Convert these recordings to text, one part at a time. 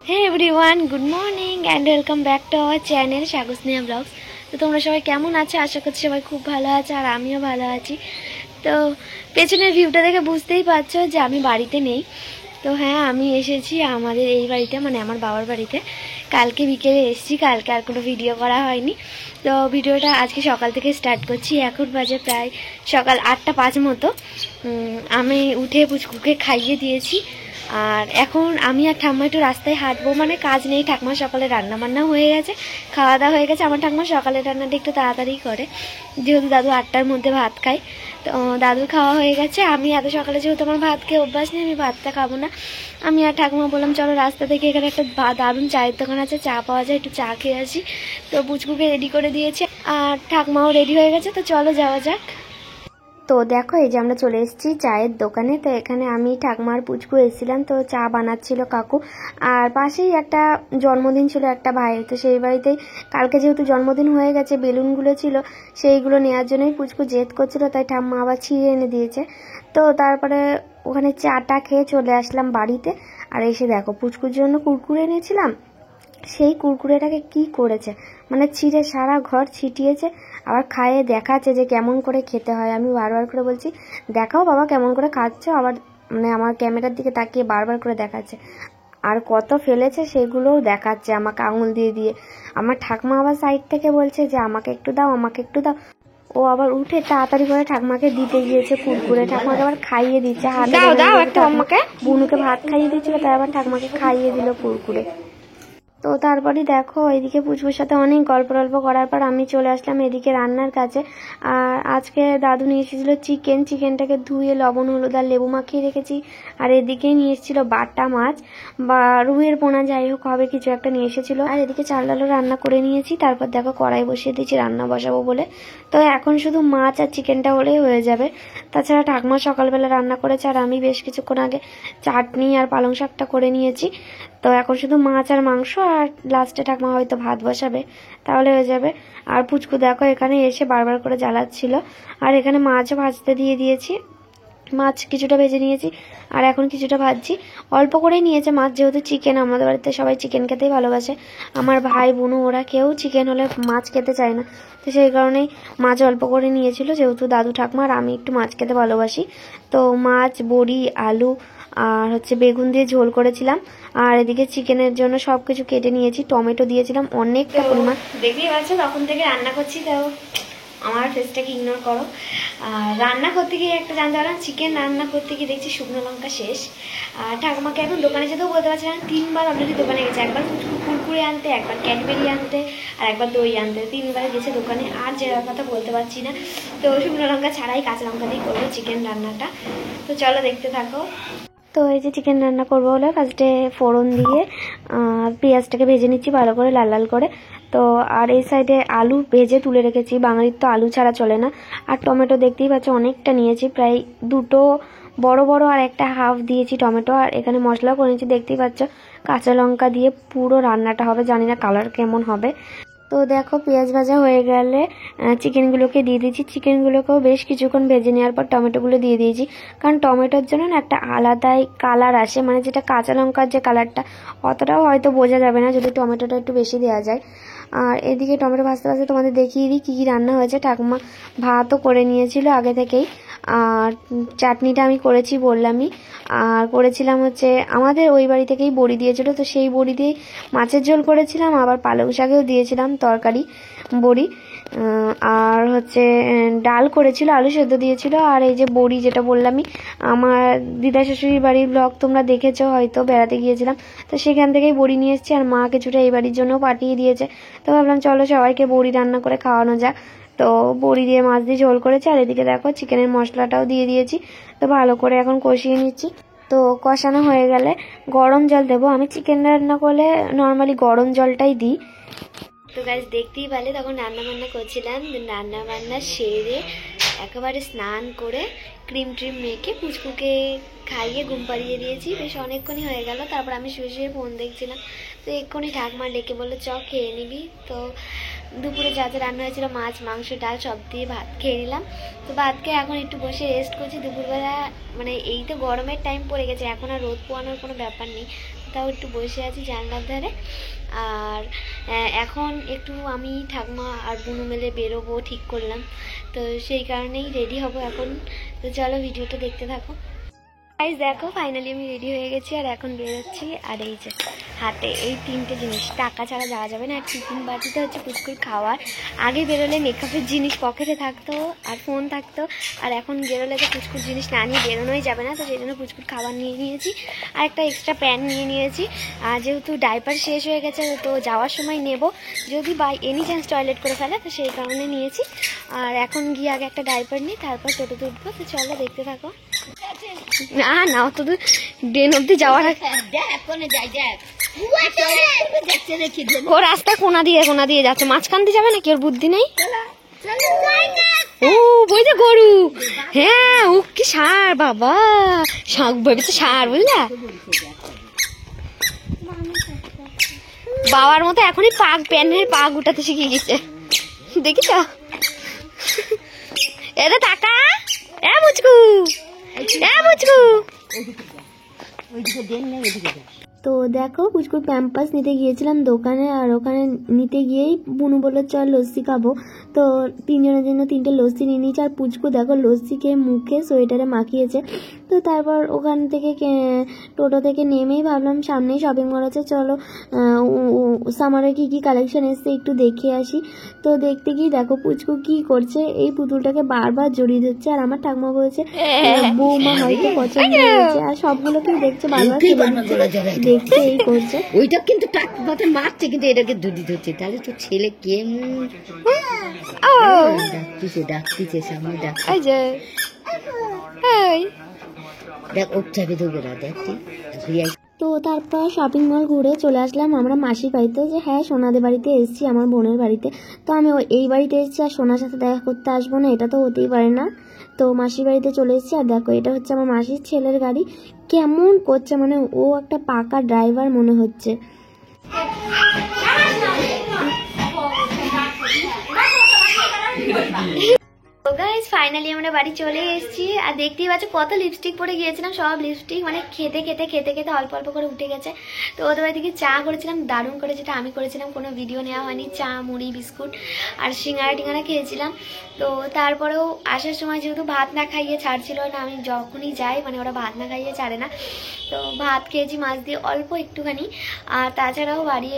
Hey everyone, good morning and welcome back to our channel Sagarsneha blogs. তো তোমরা সবাই কেমন আছো? আশা করছি সবাই খুব ভালো আছে, আর আমিও ভালো আছি। তো পেছনের ভিউটা দেখে বুঝতেই পারছো যে আমি বাড়িতে নেই। তো হ্যাঁ, আমি এসেছি আমাদের এই বাড়িতে, মানে আমার বাবার বাড়িতে। কালকে বিকেলে এসেছি, কালকে আর কোনো ভিডিও করা হয়নি। তো ভিডিওটা আজকে সকাল থেকে স্টার্ট করছি। এখন বাজে প্রায় সকাল 8টা 5 মতো। আমি উঠে পুচকুকে খাইয়ে দিয়েছি। আর এখন আমি আর ঠাম্মা একটু রাস্তায় হাঁটবো, মানে কাজ নেই। ঠাম্মা সকালে রান্না বান্না হয়ে গেছে, খাওয়া দাওয়া হয়ে গেছে। আমার ঠাম্মা সকালের রান্নাটা একটু তাড়াতাড়ি করে, যেহেতু দাদু 8টার মধ্যে ভাত খায়। তো দাদুর খাওয়া হয়ে গেছে। আমি এত সকালে যেহেতু আমার ভাত খেয়ে অভ্যাস নেই, আমি ভাতটা খাবো না। আমি আর ঠাকুমা বললাম চলো রাস্তা থেকে এখানে একটা দারুণ চায়ের দোকান আছে, চা পাওয়া যায়, একটু চা খেয়ে আসি। তো পুচকুকে রেডি করে দিয়েছে আর ঠাকুমাও রেডি হয়ে গেছে। তো চলো যাওয়া যাক। তো দেখো, এই যে আমরা চলে এসেছি চায়ের দোকানে। তো এখানে আমি ঠাকুমার পুচকু এসেছিলাম, তো চা বানাচ্ছিল কাকু। আর পাশেই একটা জন্মদিন ছিল একটা ভাইয়ের, তো সেই বাড়িতেই কালকে যেহেতু জন্মদিন হয়ে গেছে, বেলুনগুলো ছিল সেইগুলো নেওয়ার জন্যই পুচকু জেদ করছিল, তাই ঠাম্মা আবার ছিঁড়ে এনে দিয়েছে। তো তারপরে ওখানে চাটা খেয়ে চলে আসলাম বাড়িতে। আর এসে দেখো, পুচকুর জন্য কুরকুরে এনেছিলাম, সেই কুরকুরেটাকে কি করেছে, মানে ছিঁড়ে সারা ঘর ছিটিয়েছে। আবার খাইয়ে দেখাচ্ছে যে কেমন করে খেতে হয়। আমি বারবার করে বলছি দেখাও বাবা কেমন করে খাচ্ছ, আবার মানে আমার ক্যামেরার দিকে তাকিয়ে বারবার করে দেখাচ্ছে। আর কত ফেলেছে সেগুলোও দেখাচ্ছে আমাকে আঙুল দিয়ে দিয়ে। আমার ঠাকুমা আবার সাইড থেকে বলছে যে আমাকে একটু দাও, আমাকে একটু দাও। ও আবার উঠে তাড়াতাড়ি করে ঠাকুমাকে দিতে গিয়েছে কুরকুরে। ঠাকুমাকে আবার খাইয়ে দিচ্ছে, হাতে দাও একটু আমাকে। বুনুকে ভাত খাইয়ে দিচ্ছিল, তাই আবার ঠাকুমাকে খাইয়ে দিল কুরকুরে। তো তারপরে দেখো, এদিকে পুচকুর সাথে অনেক গল্প টল্প করার পর আমি চলে আসলাম এদিকে রান্নার কাছে। আর আজকে দাদু নিয়ে এসেছিলো চিকেনটাকে ধুয়ে লবণ হলুদ আর লেবু মাখিয়ে রেখেছি। আর এদিকে নিয়ে এসেছিলো বাটা মাছ বা রুইয়ের পোনা, যাই হোক হবে কিছু একটা নিয়ে এসেছিলো। আর এদিকে চাল ডালও রান্না করে নিয়েছি। তারপর দেখো কড়াই বসিয়ে দিয়েছি রান্না বসাবো বলে। তো এখন শুধু মাছ আর চিকেনটা হলেই হয়ে যাবে। তাছাড়া ঠাকুমা সকালবেলা রান্না করেছে, আর আমি বেশ কিছুক্ষণ আগে চাটনি আর পালং শাকটা করে নিয়েছি। তো এখন শুধু মাছ আর মাংস, আর লাস্টে ঠাকুমা হয়তো ভাত বসাবে, তাহলে হয়ে যাবে। আর পুচকু দেখো এখানে এসে বারবার করে জ্বালাচ্ছিল। আর এখানে মাছও ভাজতে দিয়ে দিয়েছি, মাছ কিছুটা ভেজে নিয়েছি আর এখন কিছুটা ভাজছি। অল্প করেই নিয়েছে মাছ, যেহেতু চিকেন, আমাদের বাড়িতে সবাই চিকেন খেতেই ভালোবাসে। আমার ভাই বোনু ওরা কেউ চিকেন হলে মাছ খেতে চায় না, তো সেই কারণেই মাছ অল্প করে নিয়েছিল, যেহেতু দাদু ঠাকুমা আর আমি একটু মাছ খেতে ভালোবাসি। তো মাছ, বড়ি, আলু আর বেগুন দিয়ে ঝোল করেছিলাম। আর এদিকে চিকেনের জন্য সবকিছু কেটে নিয়েছি, টমেটো দিয়েছিলাম অনেকটা পরিমাণ। দেখতেই পাচ্ছ তখন থেকে রান্না করছি, তাও আমার ফেসটাকে ইগনোর করো। আর রান্না করতে গিয়ে একটা জানতে পারলাম, চিকেন রান্না করতে গিয়ে দেখছি শুকনো লঙ্কা শেষ। আর ঠাকুমাকে এখন দোকানে যেতেও বলতে পারছি না, 3বার অলরেডি দোকানে গেছে। একবার কুরকুরে আনতে, একবার ক্যাডবেরি আনতে, আর একবার দই আনতে, 3বার গেছে দোকানে। আর জেরার কথা বলতে পারছি না। তো শুকনো লঙ্কা ছাড়াই কাঁচা লঙ্কা দিয়ে করবো চিকেন রান্নাটা। তো চলো দেখতে থাকো। তো এই যে চিকেন রান্না করবো হলে ফার্স্টে ফোড়ন দিয়ে পেঁয়াজটাকে ভেজে নিচ্ছি ভালো করে, লাল লাল করে। তো আর এই সাইডে আলু ভেজে তুলে রেখেছি, বাঙালির তো আলু ছাড়া চলে না। আর টমেটো দেখতেই পাচ্ছ অনেকটা নিয়েছি, প্রায় 2টো বড় বড় আর একটা হাফ দিয়েছি টমেটো। আর এখানে মশলা করে নিয়েছি, দেখতেই পাচ্ছ কাঁচা লঙ্কা দিয়ে পুরো রান্নাটা হবে, জানি না কালার কেমন হবে। তো দেখো পেঁয়াজ ভাজা হয়ে গেলে চিকেনগুলোকে দিয়ে দিয়েছি। চিকেনগুলোকেও বেশ কিছুক্ষণ ভেজে নেওয়ার পর টমেটোগুলো দিয়ে দিয়েছি, কারণ টমেটোর জন্য না একটা আলাদাই কালার আসে, মানে যেটা কাঁচা লঙ্কার যে কালারটা অতটাও হয়তো বোঝা যাবে না যদি টমেটোটা একটু বেশি দেওয়া যায়। আর এদিকে টমেটো ভাজতে ভাজতে তোমাদের দেখিয়ে দিই কী কী রান্না হয়েছে। ঠাকুমা ভাতও করে নিয়েছিল আগে থেকেই, আর চাটনিটা আমি করেছি বললামই। আর করেছিলাম আমাদের ওই বাড়ি থেকেই বড়ি দিয়েছিল, তো সেই বড়ি দিয়েই মাছের ঝোল করেছিলাম, আবার পালং শাকেও দিয়েছিলাম তরকারি বড়ি। আর ডাল করেছিল, আলু সেদ্ধ দিয়েছিল। আর এই যে বড়ি যেটা বললামই, আমার দিদা শাশুড়ির বাড়ির ব্লগ তোমরা দেখেছো হয়তো, বেড়াতে গিয়েছিলাম, তো সেখান থেকেই বড়ি নিয়ে এসেছি। আর মা কিছুটা এই বাড়ির জন্য পাঠিয়ে দিয়েছে। তো ভাবলাম চলো সবাইকে বড়ি রান্না করে খাওয়ানো যাক। তো বড়ি দিয়ে মাছ দিয়ে ঝোল করেছি। আর এদিকে দেখো চিকেনের মশলাটাও দিয়ে দিয়েছি। তো ভালো করে এখন কষিয়ে নিচ্ছি। তো কষানো হয়ে গেলে গরম জল দেবো। আমি চিকেন রান্না করলে নর্মালি গরম জলটাই দিই। তো গাইস দেখতেই পেলে তখন রান্না বান্না করছিলাম, রান্না বান্না সেরে একেবারে স্নান করে ক্রিম ট্রিম মেখে পুচকুকে খাইয়ে ঘুম পাড়িয়ে দিয়েছি। বেশ অনেকক্ষণই হয়ে গেল। তারপর আমি শুয়ে শুয়ে ফোন দেখছিলাম। তো এক্ষুনি ঠাকুমা ডেকে বললো চ খেয়ে নিবি। তো দুপুরে যা যা রান্না হয়েছিল, মাছ, মাংস, ডাল সব দিয়ে ভাত খেয়ে নিলাম। তো ভাত খেয়ে এখন একটু বসে রেস্ট করছি। দুপুরবেলা মানে এই তো গরমের টাইম পড়ে গেছে, এখন আর রোদ পোয়ানোর কোনো ব্যাপার নেই, তাও একটু বসে আছি জানলার ধারে। আর এখন একটু আমি ঠাকুমা আর বুনু মিলে বেরোবো ঠিক করলাম, তো সেই কারণেই রেডি হব এখন। তো চলো ভিডিওটা দেখতে থাকো। গাইস দেখো ফাইনালি আমি রেডি হয়ে গেছি আর এখন বেরোচ্ছি। আর এই যে হাতে এই 3টে জিনিস, টাকা ছাড়া যাওয়া যাবে না। আর টিফিন বাটিতে হচ্ছে পুচকুর খাওয়ার। আগে বেরোলে মেকআপের জিনিস পকেটে থাকতো আর ফোন থাকতো, আর এখন বেরোলে তো পুচকুর জিনিস না নিয়ে বেরোনোই যাবে না, তো সেই জন্য পুচকুর খাবার নিয়ে নিয়েছি আর একটা এক্সট্রা প্যান্ট নিয়ে নিয়েছি। আর যেহেতু ডাইপার শেষ হয়ে গেছে তো যাওয়ার সময় নেব, যদি বাই এনি চান্স টয়লেট করে ফেলে, তো সেই কারণে নিয়েছি। আর এখন গিয়ে আগে একটা ডাইপার নিই, তারপর টোটোতে উঠবো। তো চলো দেখতে থাকো। না না অত দূর ড্রেন অব্দি যাওয়ার ও রাস্তা কোনা দিয়ে যাচ্ছে, মাঝখান দিয়ে যাবে নাকি? ওর বুদ্ধি নেই। ও বই যে গরু, হ্যাঁ ও কি সার বাবা, ভেবেছে সার, বুঝলা? বাবার মতো এখনই পাক প্যানের পা গুটাতে শিখে গেছে, দেখিস? এরে টাকা এ মুচকু, তো দেখো পুচকুর প্যাম্পাস নিতে গিয়েছিলাম দোকানে, আর ওখানে নিতে গিয়েই বুনু বললো চল লস্যি খাবো। তো 3 জনের জন্য 3টে লস্যি নিয়ে নিয়েছি। আর পুচকু দেখো লস্যিকে মুখে সোয়েটারে মাখিয়েছে। তো তারপর ওখান থেকে টোটো থেকে নেমেই ভাবলাম সামনেই শপিং মল আছে, চলো সামারে কি কি কালেকশন এসছে একটু দেখে আসি। তো দেখতে গিয়ে দেখো পুচকু কি করছে, এই পুতুলটাকে বারবার জড়িয়ে দিচ্ছে। আর আমার ঠাকুমা বলছে বৌমা হয়তো পছন্দ হয়েছে, আর সবগুলোকেই দেখছে বারবার দেখছে এই করছে। ওইটা কিন্তু টাকবাতে মারছে, কিন্তু এটাকে দুধি ধরছে। তাহলে তো ছেলে কেমন ডাকতিছে সামনে ডাকছে, দেখ ওর চাপে ধরবে না, দেখ তো তারপর শপিং মল ঘুরে চলে আসলাম আমরা মাসির বাড়িতে। যে হ্যাঁ সোনাদের বাড়িতে এসেছি, আমার বোনের বাড়িতে। তো আমি এই বাড়িতে এসেছি আর সোনার সাথে দেখা করতে আসবো না, এটা তো হতেই পারে না। তো মাসির বাড়িতে চলে এসেছি। আর দেখো এটা হচ্ছে আমার মাসির ছেলের গাড়ি, কেমন করছে, মানে ও একটা পাকা ড্রাইভার মনে হচ্ছে। তো গাইস ফাইনালি আমরা বাড়ি চলে এসেছি। আর দেখতেই পাচ্ছ কত লিপস্টিক পরে গিয়েছিলাম, সব লিপস্টিক মানে খেতে অল্প অল্প করে উঠে গেছে। তো ওদের বাড়ি থেকে চা করেছিলাম দারুণ করে, যেটা আমি করেছিলাম, কোনো ভিডিও নেওয়া হয়নি। চা মুড়ি বিস্কুট আর সিঙ্গারা খেয়েছিলাম। তো তারপরেও আসার সময় যেহেতু ভাত না খাইয়ে ছাড়ছিল না, আমি যখনই যাই মানে ওরা ভাত না খাইয়ে ছাড়ে না, তো ভাত খেয়েছি মাছ দিয়ে অল্প একটুখানি। আর তাছাড়াও বাড়ি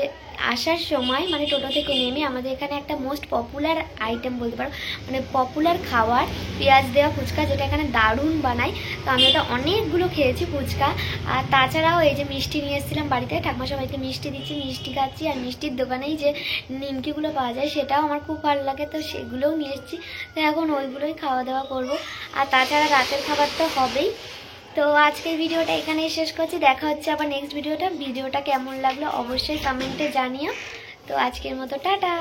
আসার সময় মানে টোটো থেকে নেমে আমাদের এখানে একটা মোস্ট পপুলার আইটেম বলতে পারো, মানে পপুলার খাবার পেঁয়াজ দেওয়া ফুচকা, যেটা এখানে দারুণ বানায়। তো আমি ওটা অনেকগুলো খেয়েছি ফুচকা। আর তাছাড়াও এই যে মিষ্টি নিয়ে এসেছিলাম বাড়িতে, ঠাকুমা সবাইকে মিষ্টি দিচ্ছি, মিষ্টি খাচ্ছি। আর মিষ্টির দোকানেই যে নিমকিগুলো পাওয়া যায় সেটাও আমার খুব ভালো লাগে, তো সেগুলোও নিয়ে এসেছি। তো এখন ওইগুলোই খাওয়া দাওয়া করবো। আর তাছাড়া রাতের খাবার তো হবেই। তো আজকের ভিডিওটা এখানেই শেষ করছি, দেখা হচ্ছে আবার নেক্সট ভিডিওটা কেমন লাগলো অবশ্যই কমেন্টে জানিও। তো আজকের মতো টাটা।